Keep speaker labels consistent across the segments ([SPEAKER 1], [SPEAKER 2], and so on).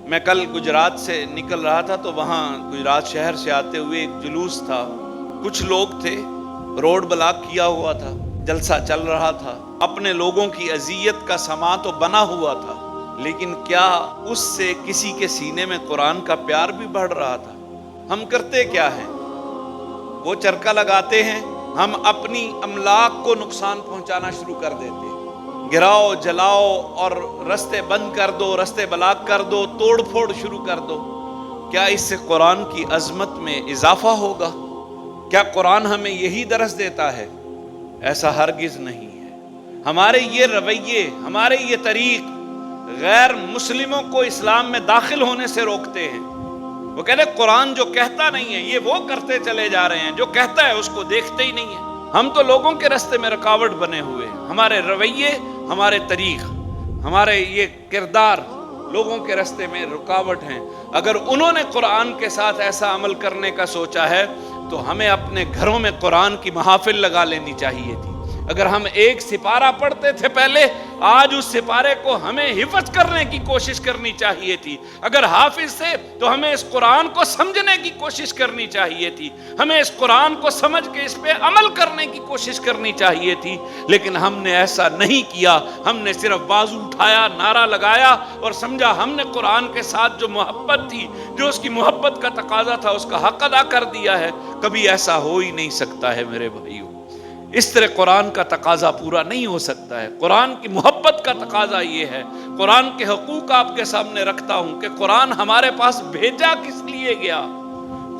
[SPEAKER 1] میں کل گجرات سے نکل رہا تھا تو وہاں گجرات شہر سے آتے ہوئے ایک جلوس تھا، کچھ لوگ تھے، روڈ بلاک کیا ہوا تھا، جلسہ چل رہا تھا، اپنے لوگوں کی اذیت کا سماں تو بنا ہوا تھا، لیکن کیا اس سے کسی کے سینے میں قرآن کا پیار بھی بڑھ رہا تھا؟ ہم کرتے کیا ہیں؟ وہ چرکا لگاتے ہیں، ہم اپنی املاک کو نقصان پہنچانا شروع کر دیتے ہیں، گراؤ جلاؤ اور رستے بند کر دو، رستے بلاک کر دو، توڑ پھوڑ شروع کر دو۔ کیا اس سے قرآن کی عظمت میں اضافہ ہوگا؟ کیا قرآن ہمیں یہی درس دیتا ہے؟ ایسا ہرگز نہیں ہے۔ ہمارے یہ رویے، ہمارے یہ طریق غیر مسلموں کو اسلام میں داخل ہونے سے روکتے ہیں۔ وہ کہتے ہیں قرآن جو کہتا نہیں ہے یہ وہ کرتے چلے جا رہے ہیں، جو کہتا ہے اس کو دیکھتے ہی نہیں ہے۔ ہم تو لوگوں کے راستے میں رکاوٹ بنے ہوئے ہیں، ہمارے رویے، ہمارے طریق، ہمارے یہ کردار لوگوں کے راستے میں رکاوٹ ہیں۔ اگر انہوں نے قرآن کے ساتھ ایسا عمل کرنے کا سوچا ہے تو ہمیں اپنے گھروں میں قرآن کی محافل لگا لینی چاہیے تھی۔ اگر ہم ایک سپارہ پڑھتے تھے پہلے، آج اس سپارے کو ہمیں حفظ کرنے کی کوشش کرنی چاہیے تھی۔ اگر حافظ تھے تو ہمیں اس قرآن کو سمجھنے کی کوشش کرنی چاہیے تھی، ہمیں اس قرآن کو سمجھ کے اس پہ عمل کرنے کی کوشش کرنی چاہیے تھی، لیکن ہم نے ایسا نہیں کیا۔ ہم نے صرف بازو اٹھایا، نعرہ لگایا اور سمجھا ہم نے قرآن کے ساتھ جو محبت تھی، جو اس کی محبت کا تقاضا تھا، اس کا حق ادا کر دیا ہے۔ کبھی ایسا ہو ہی نہیں سکتا ہے میرے بھائیوں، اس طرح قرآن کا تقاضا پورا نہیں ہو سکتا ہے۔ قرآن کی محبت کا تقاضا یہ ہے، قرآن کے حقوق آپ کے سامنے رکھتا ہوں کہ قرآن ہمارے پاس بھیجا کس لیے گیا؟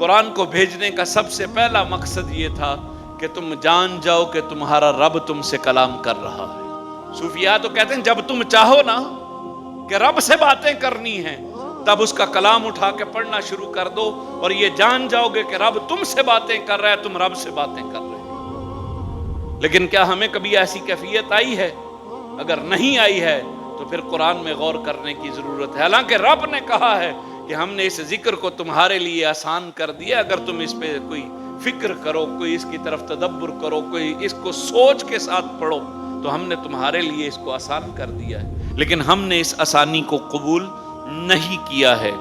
[SPEAKER 1] قرآن کو بھیجنے کا سب سے پہلا مقصد یہ تھا کہ تم جان جاؤ کہ تمہارا رب تم سے کلام کر رہا ہے۔ صوفیاء تو کہتے ہیں جب تم چاہو نا کہ رب سے باتیں کرنی ہیں، تب اس کا کلام اٹھا کے پڑھنا شروع کر دو اور یہ جان جاؤ گے کہ رب تم سے باتیں کر رہا ہے، تم رب سے باتیں کر رہے ہیں۔ لیکن کیا ہمیں کبھی ایسی کیفیت آئی ہے؟ اگر نہیں آئی ہے تو پھر قرآن میں غور کرنے کی ضرورت ہے۔ حالانکہ رب نے کہا ہے کہ ہم نے اس ذکر کو تمہارے لیے آسان کر دیا، اگر تم اس پہ کوئی فکر کرو، کوئی اس کی طرف تدبر کرو، کوئی اس کو سوچ کے ساتھ پڑھو، تو ہم نے تمہارے لیے اس کو آسان کر دیا ہے۔ لیکن ہم نے اس آسانی کو قبول نہیں کیا ہے۔